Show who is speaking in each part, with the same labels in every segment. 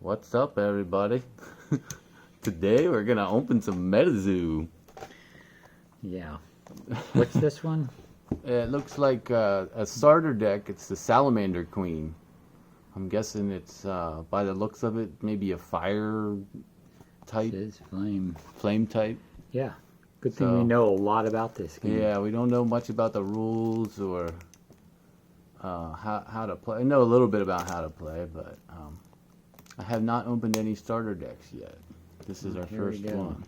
Speaker 1: What's up, everybody? Today we're gonna open some Metazoo.
Speaker 2: Yeah. What's this one?
Speaker 1: It looks like a starter deck. It's the salamanderQueen. I'm guessing it's, by the looks of it, maybe a fire type.
Speaker 2: It is flame.
Speaker 1: Flame type.
Speaker 2: Yeah. Good thing we know a lot about this game.
Speaker 1: Yeah, we don't know much about the rules or how to play. I know a little bit about how to play, but I have not opened any starter decks yet. This is our first one.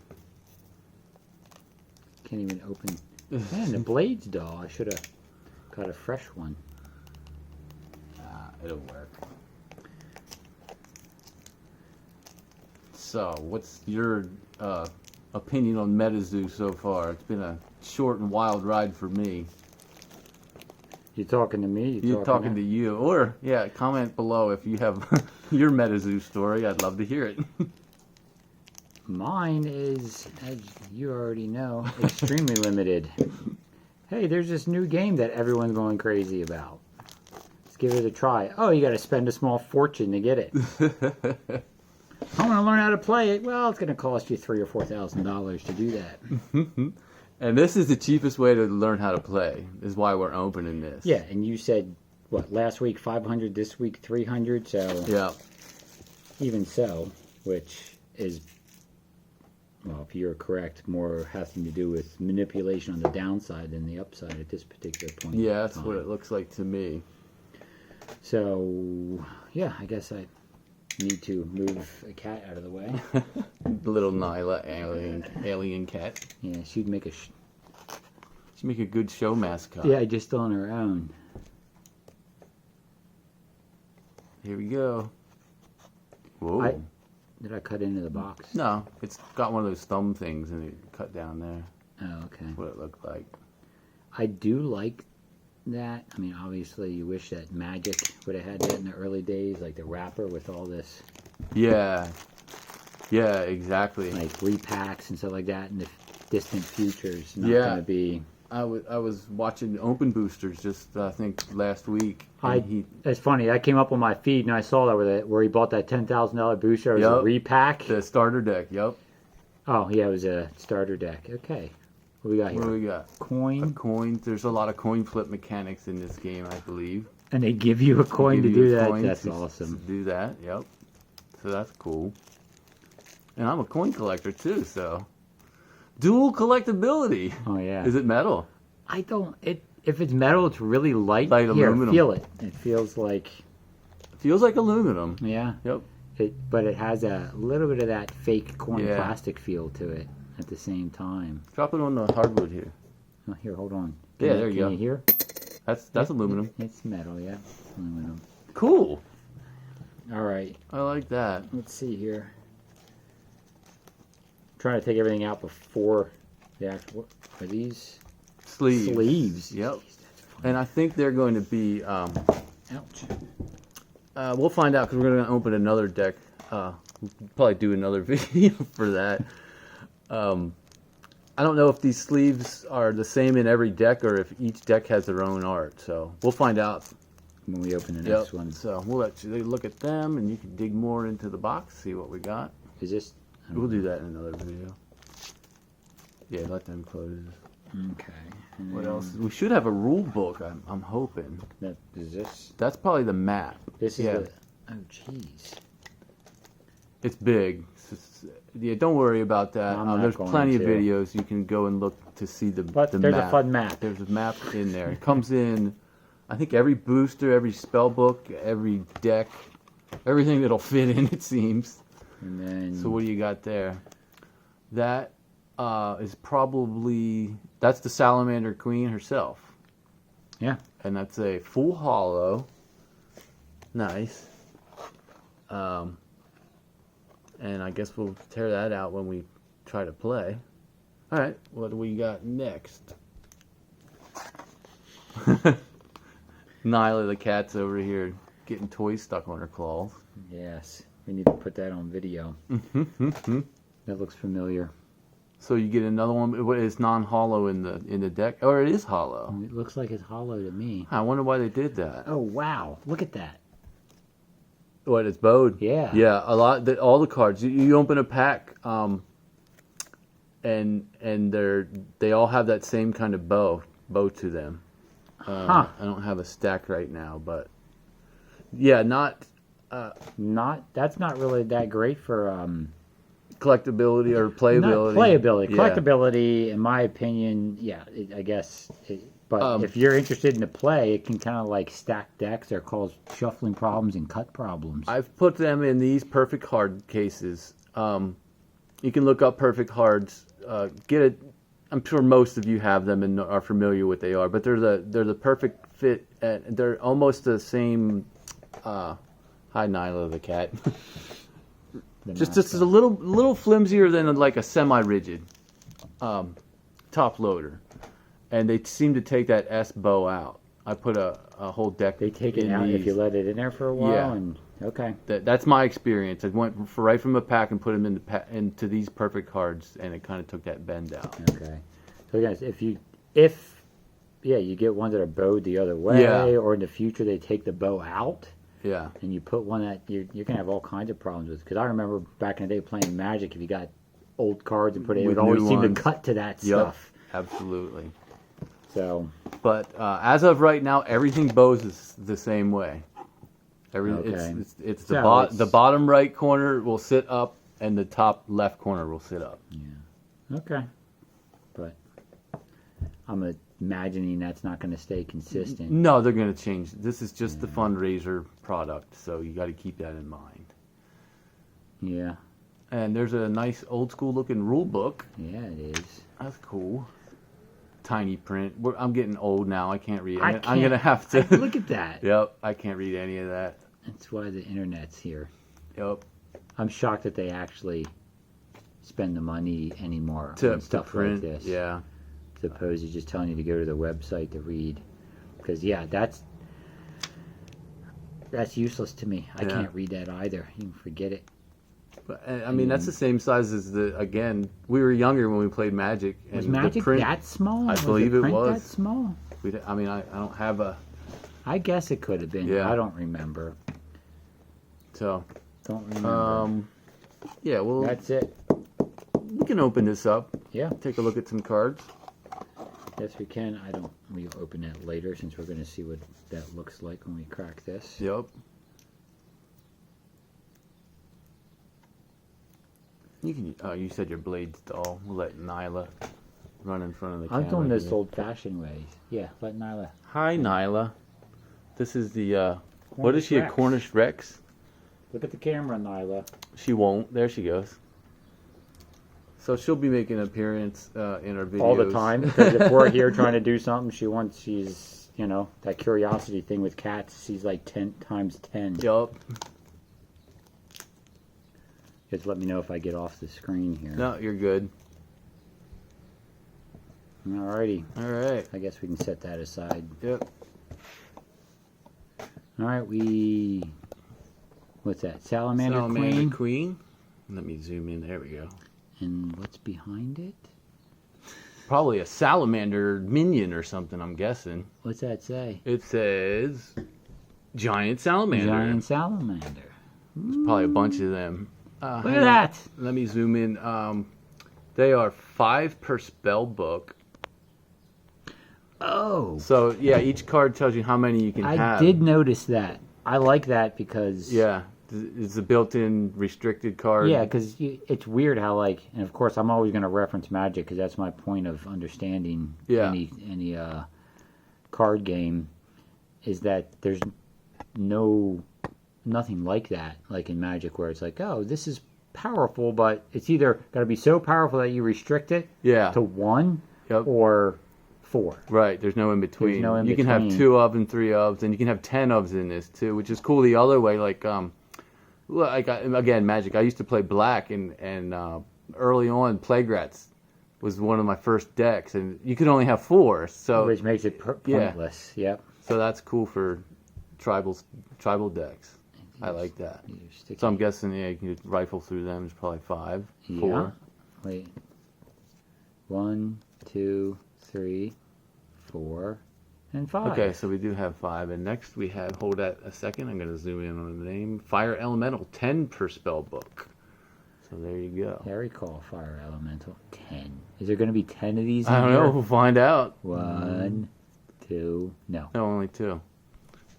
Speaker 2: Can't even open. Man, the Blades doll. I should have got a fresh one.
Speaker 1: It'll work. So, what's your opinion on Metazoo so far? It's been a short and wild ride for me.
Speaker 2: You talking to me?
Speaker 1: You're talking to you. Or, yeah, comment below if you have your Metazoo story. I'd love to hear it.
Speaker 2: Mine is, as you already know, extremely limited. Hey, there's this new game that everyone's going crazy about. Let's give it a try. Oh, you got to spend a small fortune to get it. I want to learn how to play it. Well, it's going to cost you $3,000 or $4,000 to do that.
Speaker 1: And this is the cheapest way to learn how to play. Is why we're opening this.
Speaker 2: Yeah, and you said what last week 500, this week 300. So
Speaker 1: yeah,
Speaker 2: even so, which is, well, if you're correct, more having to do with manipulation on the downside than the upside at this particular point.
Speaker 1: Yeah, that's what it looks like to me.
Speaker 2: So yeah, I guess I need to move a cat out of the way.
Speaker 1: Little Nyla alien cat.
Speaker 2: Yeah, she'd make
Speaker 1: a good show mascot.
Speaker 2: Yeah, just on her own.
Speaker 1: Here we go. Whoa.
Speaker 2: Did I cut into the box?
Speaker 1: No, it's got one of those thumb things and it cut down there.
Speaker 2: Oh, okay.
Speaker 1: That's what it looked like.
Speaker 2: I do like that. I mean, obviously, you wish that Magic would have had that in the early days, like the wrapper with all this.
Speaker 1: Yeah. Yeah, exactly.
Speaker 2: Like repacks and stuff like that in the distant future is not
Speaker 1: Yeah.
Speaker 2: going to be.
Speaker 1: I was watching Open Boosters just, I think, last week.
Speaker 2: It's funny. That came up on my feed, and I saw that where he bought that $10,000 booster. It was a repack.
Speaker 1: The starter deck, yep.
Speaker 2: Oh, yeah, it was a starter deck. Okay. What we got here?
Speaker 1: What do we got?
Speaker 2: Coin.
Speaker 1: A coin. There's a lot of coin flip mechanics in this game, I believe.
Speaker 2: And they give you a coin to do that? That's awesome.
Speaker 1: To do that, yep. So that's cool. And I'm a coin collector, too, so... Dual collectability.
Speaker 2: Oh, yeah.
Speaker 1: Is it metal?
Speaker 2: I don't... If it's metal, it's really light.
Speaker 1: Light
Speaker 2: Here,
Speaker 1: aluminum.
Speaker 2: feel it. It feels like...
Speaker 1: Feels like aluminum.
Speaker 2: Yeah.
Speaker 1: Yep.
Speaker 2: But it has a little bit of that fake corn plastic feel to it at the same time.
Speaker 1: Drop it on the hardwood here.
Speaker 2: Oh, here, hold on.
Speaker 1: Yeah, there you go.
Speaker 2: Can you hear?
Speaker 1: That's aluminum.
Speaker 2: It's metal, yeah. It's aluminum.
Speaker 1: Cool.
Speaker 2: All right.
Speaker 1: I like that.
Speaker 2: Let's see here. Trying to take everything out before the actual... Are these...
Speaker 1: Sleeves.
Speaker 2: Sleeves.
Speaker 1: Yep.
Speaker 2: Jeez,
Speaker 1: and I think they're going to be...
Speaker 2: ouch.
Speaker 1: We'll find out because we're going to open another deck. We'll probably do another video for that. I don't know if these sleeves are the same in every deck or if each deck has their own art. So we'll find out
Speaker 2: when we open the next one.
Speaker 1: So we'll let you look at them and you can dig more into the box, see what we got.
Speaker 2: Is this...
Speaker 1: We'll do that in another video. Yeah, let them close.
Speaker 2: Okay.
Speaker 1: What else? We should have a rule book, I'm hoping.
Speaker 2: Is this...
Speaker 1: That's probably the map.
Speaker 2: This is the... Oh, jeez.
Speaker 1: It's big. Yeah, don't worry about that. There's plenty of videos you can go and look to see the
Speaker 2: there's
Speaker 1: map.
Speaker 2: A fun map.
Speaker 1: There's a map in there. It comes in, I think, every booster, every spell book, every deck, everything that'll fit in, it seems.
Speaker 2: And then...
Speaker 1: So what do you got there? That is probably... That's the salamanderQueen herself.
Speaker 2: Yeah.
Speaker 1: And that's a full hollow. Nice. And I guess we'll tear that out when we try to play. Alright, what do we got next? Nyla the cat's over here getting toys stuck on her claws.
Speaker 2: Yes, we need to put that on video. That looks familiar.
Speaker 1: So you get another one. It's non-hollow in the deck, or it is hollow.
Speaker 2: It looks like it's hollow to me.
Speaker 1: I wonder why they did that.
Speaker 2: Oh wow! Look at that.
Speaker 1: What, it's bowed?
Speaker 2: Yeah.
Speaker 1: Yeah, a lot. All the cards. You open a pack, and they all have that same kind of bow to them. I don't have a stack right now, but yeah,
Speaker 2: That's not really that great for
Speaker 1: collectability or playability.
Speaker 2: Not playability.
Speaker 1: Yeah.
Speaker 2: Collectability, in my opinion, I guess. But if you're interested in the play, it can kind of like stack decks or cause shuffling problems and cut problems.
Speaker 1: I've put them in these perfect hard cases. You can look up perfect hards. Get it. I'm sure most of you have them and are familiar with what they are, but they're the perfect fit. They're almost the same. Hi, Nyla the cat. just a little flimsier than like a semi-rigid top loader, and they seem to take that S bow out. I put a whole deck.
Speaker 2: They take it out
Speaker 1: these.
Speaker 2: if you let it in there for a while.
Speaker 1: Yeah.
Speaker 2: And okay.
Speaker 1: That's my experience. I went right from a pack and put them into these perfect cards, and it kind of took that bend out.
Speaker 2: Okay. So guys, if you get ones that are bowed the other way, or in the future they take the bow out.
Speaker 1: Yeah.
Speaker 2: And you put one that you're going to have all kinds of problems with. Because I remember back in the day playing Magic, if you got old cards and put it, it would always seem to cut to that stuff.
Speaker 1: Absolutely.
Speaker 2: So.
Speaker 1: But as of right now, everything bows is the same way. It's the bottom right corner will sit up, and the top left corner will sit up.
Speaker 2: Yeah. Okay. But I'm imagining that's not going to stay consistent.
Speaker 1: No, they're going to change. This is just the fundraiser product, so you got to keep that in mind.
Speaker 2: Yeah.
Speaker 1: And there's a nice old school looking rule book.
Speaker 2: Yeah, it is.
Speaker 1: That's cool. Tiny print. I'm getting old now. I can't read it.
Speaker 2: I'm
Speaker 1: going to have to.
Speaker 2: Look at that.
Speaker 1: Yep. I can't read any of that.
Speaker 2: That's why the internet's here.
Speaker 1: Yep.
Speaker 2: I'm shocked that they actually spend the money anymore on stuff
Speaker 1: print,
Speaker 2: like this.
Speaker 1: Yeah.
Speaker 2: As opposed to just telling you to go to the website to read. Because, that's useless to me. I can't read that either. You can forget it.
Speaker 1: But, I mean, that's the same size as again, we were younger when we played Magic. And
Speaker 2: was Magic
Speaker 1: the print,
Speaker 2: that small?
Speaker 1: I believe it was.
Speaker 2: That small?
Speaker 1: I don't have a...
Speaker 2: I guess it could have been.
Speaker 1: Yeah.
Speaker 2: I don't remember.
Speaker 1: So...
Speaker 2: Don't remember.
Speaker 1: Yeah, well...
Speaker 2: That's it.
Speaker 1: We can open this up.
Speaker 2: Yeah.
Speaker 1: Take a look at some cards.
Speaker 2: Yes, we can. We'll open it later since we're going to see what that looks like when we crack this.
Speaker 1: Yep. You can. You said your blade's dull. We'll let Nyla run in front of the camera.
Speaker 2: I'm doing this old-fashioned way. Yeah, let Nyla.
Speaker 1: Hi, Nyla. This is the. What is she?
Speaker 2: Rex.
Speaker 1: A Cornish Rex?
Speaker 2: Look at the camera, Nyla.
Speaker 1: She won't. There she goes. So she'll be making an appearance in our videos
Speaker 2: all the time. Because if we're here trying to do something, she's that curiosity thing with cats. She's like 10 times 10.
Speaker 1: Yup.
Speaker 2: Just let me know if I get off the screen here.
Speaker 1: No, you're good.
Speaker 2: Alrighty.
Speaker 1: All right.
Speaker 2: I guess we can set that aside.
Speaker 1: Yep.
Speaker 2: Alright, what's that? Salamander
Speaker 1: Queen. Let me zoom in. There we go.
Speaker 2: And what's behind it?
Speaker 1: Probably a salamander minion or something, I'm guessing.
Speaker 2: What's that say?
Speaker 1: It says Giant Salamander.
Speaker 2: Giant Salamander.
Speaker 1: There's probably a bunch of them.
Speaker 2: Look at that.
Speaker 1: Let me zoom in. They are 5 per spell book.
Speaker 2: Oh.
Speaker 1: So, yeah, each card tells you how many you can have.
Speaker 2: I did notice that. I like that because...
Speaker 1: Yeah. It's a built-in restricted card.
Speaker 2: Yeah, because it's weird how, and of course I'm always going to reference Magic because that's my point of understanding any card game, is that there's nothing like that, like in Magic, where it's like, oh, this is powerful, but it's either got to be so powerful that you restrict it to 1 or 4.
Speaker 1: Right, there's no in between.
Speaker 2: There's no in
Speaker 1: you can have 2 of and 3 ofs, and you can have 10 ofs in this too, which is cool the other way, again, Magic. I used to play Black, and early on, Plague Rats was one of my first decks, and you could only have 4, so
Speaker 2: which makes it pointless.
Speaker 1: Yeah.
Speaker 2: Yep.
Speaker 1: So that's cool for tribal decks. I like that. So I'm guessing, you can rifle through them. There's probably 5, 4.
Speaker 2: Wait. 1, 2, 3, 4, and 5.
Speaker 1: Okay, so we do have 5. And next we have, hold that a second, I'm going to zoom in on the name. Fire Elemental, 10 per spell book. So there you go.
Speaker 2: Yeah, I recall Fire Elemental. 10. Is there going to be 10 of these?
Speaker 1: I don't know. We'll find out.
Speaker 2: 1, 2, no.
Speaker 1: No, only 2.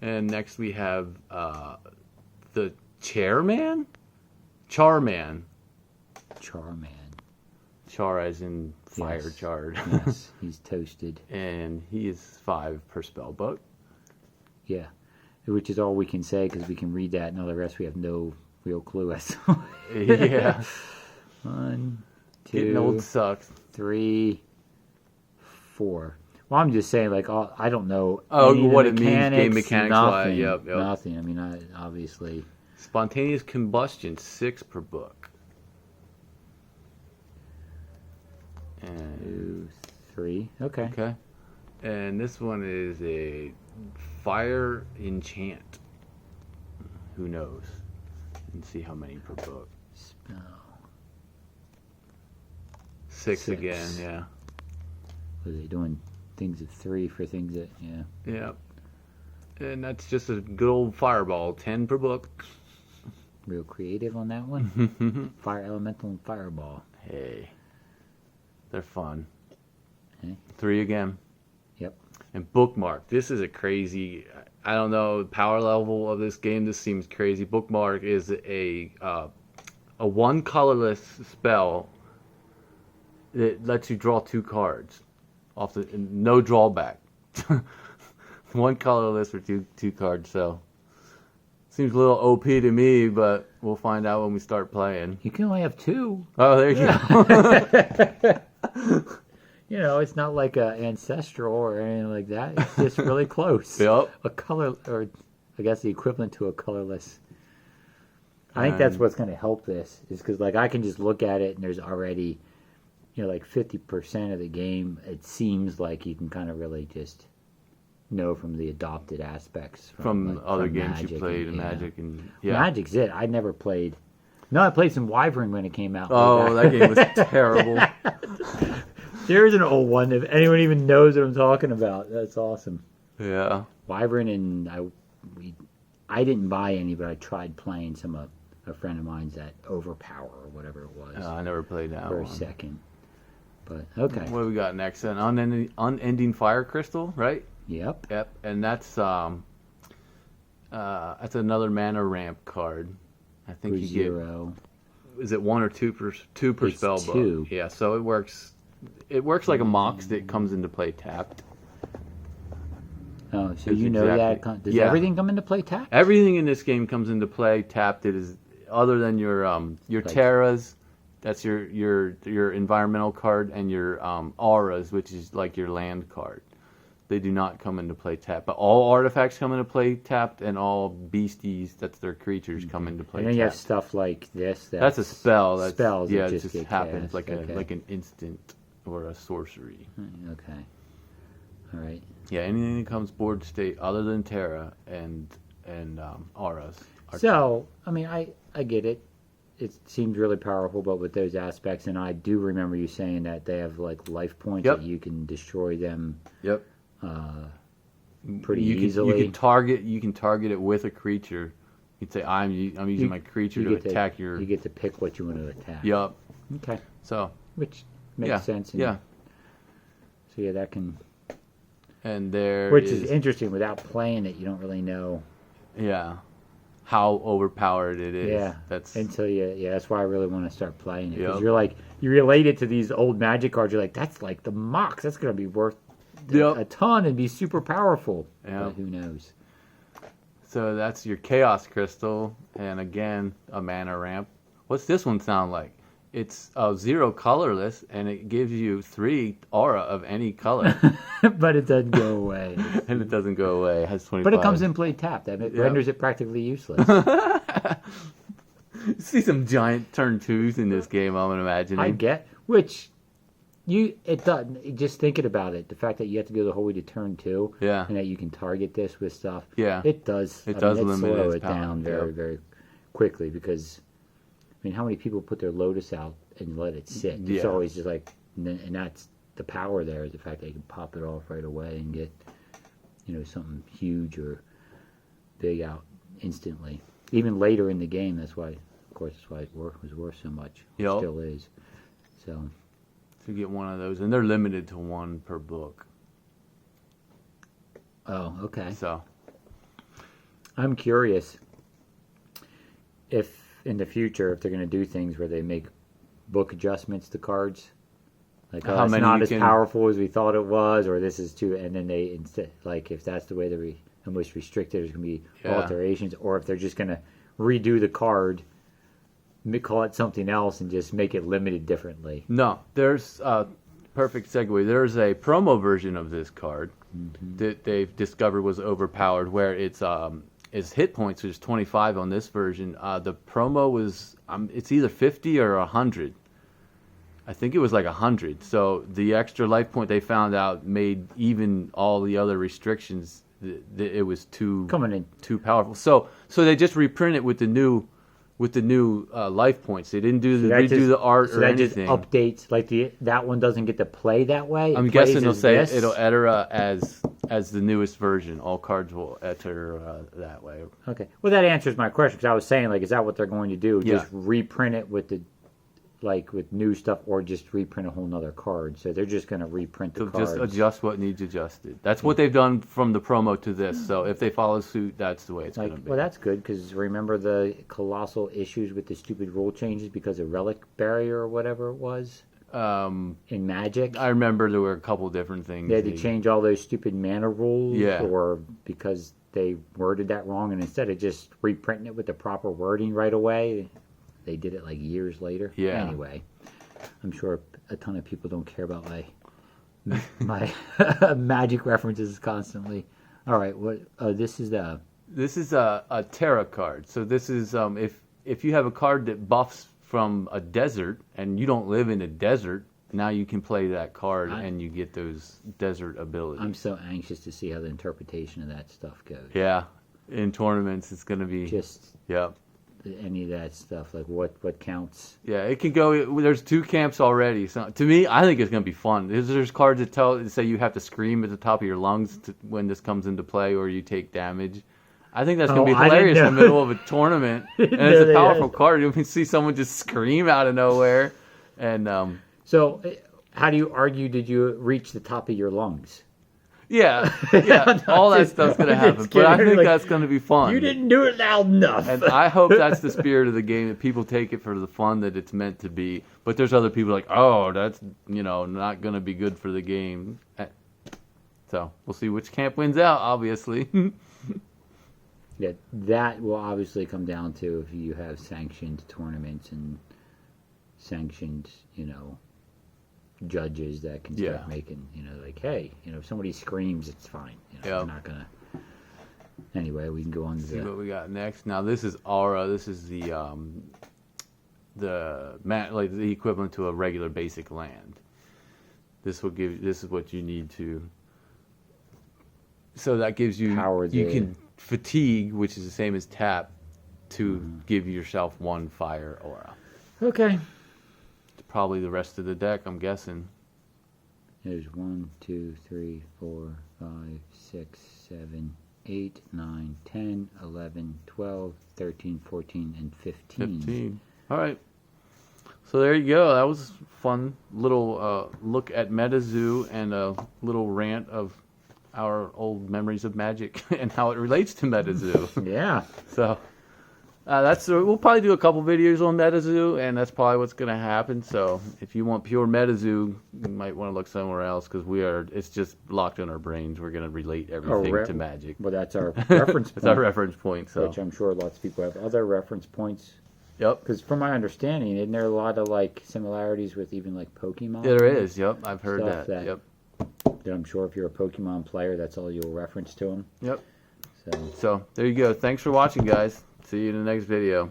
Speaker 1: And next we have the Chairman? Charman.
Speaker 2: Charman.
Speaker 1: Char as in fire
Speaker 2: Yes.
Speaker 1: charred.
Speaker 2: Yes, he's toasted.
Speaker 1: And he is 5 per spell book.
Speaker 2: Yeah, which is all we can say because we can read that, and all the rest we have no real clue as to.
Speaker 1: Yeah.
Speaker 2: 1,
Speaker 1: Getting old
Speaker 2: 2,
Speaker 1: sucks.
Speaker 2: 3, 4. Well, I'm just saying, like, I don't know.
Speaker 1: Oh,
Speaker 2: any of the
Speaker 1: what it means, game mechanics wise.
Speaker 2: Nothing.
Speaker 1: Yep.
Speaker 2: Nothing. I mean, obviously.
Speaker 1: Spontaneous combustion, 6 per book. And
Speaker 2: 2, 3. Okay.
Speaker 1: okay. And this one is a fire enchant. Who knows? And see how many per book.
Speaker 2: Spell.
Speaker 1: 6 again, yeah.
Speaker 2: What are they doing? Things of 3 for things that, yeah.
Speaker 1: Yep. And that's just a good old fireball, 10 per book.
Speaker 2: Real creative on that one. Fire Elemental and Fireball.
Speaker 1: Hey. They're fun.
Speaker 2: Okay.
Speaker 1: 3 again.
Speaker 2: Yep.
Speaker 1: And Bookmark. This is a crazy, I don't know, power level of this game. This seems crazy. Bookmark is a 1 colorless spell that lets you draw 2 cards. Off the no drawback. 1 colorless for two cards, so seems a little OP to me, but we'll find out when we start playing.
Speaker 2: You can only have 2.
Speaker 1: Oh, there you go.
Speaker 2: You know, it's not like a ancestral or anything like that. It's just really close.
Speaker 1: Yep.
Speaker 2: A color, or I guess the equivalent to a colorless. I think that's what's going to help this, is because like I can just look at it and there's already, you know, like 50% of the game. It seems like you can kind of really just know from the adopted aspects
Speaker 1: From
Speaker 2: like,
Speaker 1: other
Speaker 2: from
Speaker 1: games
Speaker 2: Magic
Speaker 1: you played,
Speaker 2: and,
Speaker 1: and
Speaker 2: yeah.
Speaker 1: Magic, and yeah.
Speaker 2: Magic's it. I never played. No, I played some Wyvern when it came out.
Speaker 1: Oh, that game was terrible.
Speaker 2: There's an old one. If anyone even knows what I'm talking about, that's awesome.
Speaker 1: Yeah.
Speaker 2: Wyvern and I didn't buy any, but I tried playing some of a friend of mine's that Overpower or whatever it was
Speaker 1: I never played that
Speaker 2: for
Speaker 1: one.
Speaker 2: a second. But okay.
Speaker 1: What do we got next? An unending fire crystal, right?
Speaker 2: Yep.
Speaker 1: Yep. And that's another mana ramp card. I think
Speaker 2: For
Speaker 1: you
Speaker 2: 0.
Speaker 1: get. Is it 1 or 2 per
Speaker 2: It's
Speaker 1: spell
Speaker 2: 2.
Speaker 1: book? Yeah. So it works. It works like a mox that comes into play tapped.
Speaker 2: Oh, so
Speaker 1: It's
Speaker 2: you know
Speaker 1: exactly-
Speaker 2: that? Does
Speaker 1: yeah.
Speaker 2: everything come into play tapped?
Speaker 1: Everything in this game comes into play tapped. It is other than your terras. That's your environmental card, and your auras, which is like your land card. They do not come into play tapped, but all artifacts come into play tapped, and all beasties, that's their creatures, come into play
Speaker 2: And then you have
Speaker 1: tapped.
Speaker 2: stuff like this.
Speaker 1: That's a spell. That's,
Speaker 2: spells.
Speaker 1: Yeah,
Speaker 2: that
Speaker 1: it just
Speaker 2: get
Speaker 1: happens
Speaker 2: cast.
Speaker 1: like
Speaker 2: Okay.
Speaker 1: like an instant or a sorcery.
Speaker 2: Okay. All right.
Speaker 1: Yeah, anything that comes board state other than Terra and auras.
Speaker 2: So, I mean, I get it. It seems really powerful, but with those aspects, and I do remember you saying that they have like life points
Speaker 1: Yep.
Speaker 2: that you can destroy them
Speaker 1: Yep.
Speaker 2: pretty
Speaker 1: you
Speaker 2: easily.
Speaker 1: You can target it with a creature. You can say I'm using my creature to attack your.
Speaker 2: You get to pick what you want to attack.
Speaker 1: Yep.
Speaker 2: Okay.
Speaker 1: So.
Speaker 2: Which makes
Speaker 1: Yeah.
Speaker 2: sense. And
Speaker 1: Yeah.
Speaker 2: So yeah, that can.
Speaker 1: And there.
Speaker 2: Which is interesting. Without playing it, you don't really know.
Speaker 1: Yeah. How overpowered it is.
Speaker 2: Yeah.
Speaker 1: That's.
Speaker 2: Until you. Yeah, that's why I really want to start playing it, because
Speaker 1: Yep.
Speaker 2: you're like, you relate it to these old Magic cards. You're like, that's like the Mox. That's gonna be worth
Speaker 1: Yep.
Speaker 2: a ton and be super powerful.
Speaker 1: Yeah.
Speaker 2: But who knows?
Speaker 1: So that's your Chaos Crystal, and again a mana ramp. What's this one sound like? It's 0 colorless, and it gives you 3 aura of any color,
Speaker 2: But it doesn't go away.
Speaker 1: and it doesn't go away. It has 25.
Speaker 2: But it comes in play tapped. That renders it practically useless.
Speaker 1: You see some giant turn 2s in this game, I'm imagining.
Speaker 2: I get, which it doesn't. Just thinking about it, the fact that you have to go the whole way to turn 2,
Speaker 1: Yeah.
Speaker 2: and that you can target this with stuff.
Speaker 1: Yeah.
Speaker 2: It does.
Speaker 1: It does limit
Speaker 2: slow
Speaker 1: its
Speaker 2: it
Speaker 1: power,
Speaker 2: down very,
Speaker 1: yep.
Speaker 2: very quickly, because I mean, how many people put their Lotus out and let it sit? It's
Speaker 1: Yeah.
Speaker 2: always just like, and that's the power there, is the fact that you can pop it off right away and get something huge or big out instantly. Even later in the game, that's why it was worth so much. It still is. So
Speaker 1: you get one of those, and they're limited to one per book.
Speaker 2: Oh, okay.
Speaker 1: So
Speaker 2: I'm curious if in the future, if they're going to do things where they make book adjustments to cards. Like,
Speaker 1: How
Speaker 2: it's
Speaker 1: many
Speaker 2: not
Speaker 1: you
Speaker 2: as
Speaker 1: can-
Speaker 2: powerful as we thought it was, or this is too, and then they, instead, like, if that's the way they're most restricted, there's going to be alterations, or if they're just going to redo the card, call it something else, and just make it limited differently.
Speaker 1: no, there's perfect segue. There's a promo version of this card that they've discovered was overpowered, where its hit points is 25 on this version. The promo was it's either 50 or 100. I think it was like 100. So the extra life point they found out made even all the other restrictions. It was too powerful. So they just reprint it with the new life points. They didn't redo the art or anything.
Speaker 2: That just updates, like that one doesn't get to play that way.
Speaker 1: I'm guessing they'll say it'll enter as the newest version. All cards will enter that way.
Speaker 2: Okay. Well, that answers my question, because I was saying, like, is that what they're going to do?
Speaker 1: Yeah.
Speaker 2: Just reprint it with with new stuff, or just reprint a whole nother card? So they're just going to reprint the cards.
Speaker 1: Just adjust what needs adjusted. That's what they've done from the promo to this. So if they follow suit, that's the way it's going to be.
Speaker 2: Well, that's good, because remember the colossal issues with the stupid rule changes because of relic barrier or whatever it was in Magic?
Speaker 1: I remember there were a couple different things.
Speaker 2: They had to change all those stupid mana rules,
Speaker 1: Yeah.
Speaker 2: or because they worded that wrong, and instead of just reprinting it with the proper wording right away, they did it like years later.
Speaker 1: Yeah.
Speaker 2: Anyway, I'm sure a ton of people don't care about my Magic references constantly. All right, what? This is
Speaker 1: a Terra card. So this is if you have a card that buffs from a desert and you don't live in a desert, now you can play that card and you get those desert abilities.
Speaker 2: I'm so anxious to see how the interpretation of that stuff goes.
Speaker 1: Yeah, in tournaments it's going to be
Speaker 2: Just any of that stuff, like what counts.
Speaker 1: Yeah, it can go. There's 2 camps already. So to me, I think it's going to be fun. There's cards that say you have to scream at the top of your lungs when this comes into play, or you take damage. I think that's going to be hilarious in the middle of a tournament, and it's a powerful card. You can see someone just scream out of nowhere, and
Speaker 2: So, how do you argue? Did you reach the top of your lungs?
Speaker 1: yeah, all that stuff's going to happen. But I think that's going to be fun.
Speaker 2: You didn't do it loud enough.
Speaker 1: And I hope that's the spirit of the game, that people take it for the fun that it's meant to be. But there's other people like, oh, that's not going to be good for the game. So we'll see which camp wins out, obviously.
Speaker 2: Yeah, that will obviously come down to if you have sanctioned tournaments and sanctioned, judges that can start making, like, hey, if somebody screams, it's fine. They're not gonna. Anyway, we can go on to
Speaker 1: see what we got next. Now this is Aura. This is the equivalent to a regular basic land. This is what you need to. So that gives you you can fatigue, which is the same as tap, to give yourself 1 fire aura.
Speaker 2: Okay.
Speaker 1: Probably the rest of the deck, I'm guessing.
Speaker 2: There's 1, 2, 3, 4, 5, 6, 7, 8, 9, 10, 11, 12, 13, 14, and 15.
Speaker 1: All right. So there you go. That was fun little look at Metazoo and a little rant of our old memories of Magic and how it relates to Metazoo.
Speaker 2: Yeah.
Speaker 1: So we'll probably do a couple videos on Metazoo, and that's probably what's going to happen. So if you want pure Metazoo, you might want to look somewhere else, because it's just locked in our brains. We're going to relate everything to Magic.
Speaker 2: Well, that's our reference point.
Speaker 1: That's our reference point. So.
Speaker 2: Which I'm sure lots of people have other reference points.
Speaker 1: Yep.
Speaker 2: Because from my understanding, isn't there a lot of similarities with even Pokemon?
Speaker 1: There is. Yep. I've heard that. Yep.
Speaker 2: That I'm sure if you're a Pokemon player, that's all you'll reference to them.
Speaker 1: Yep.
Speaker 2: So
Speaker 1: there you go. Thanks for watching, guys. See you in the next video.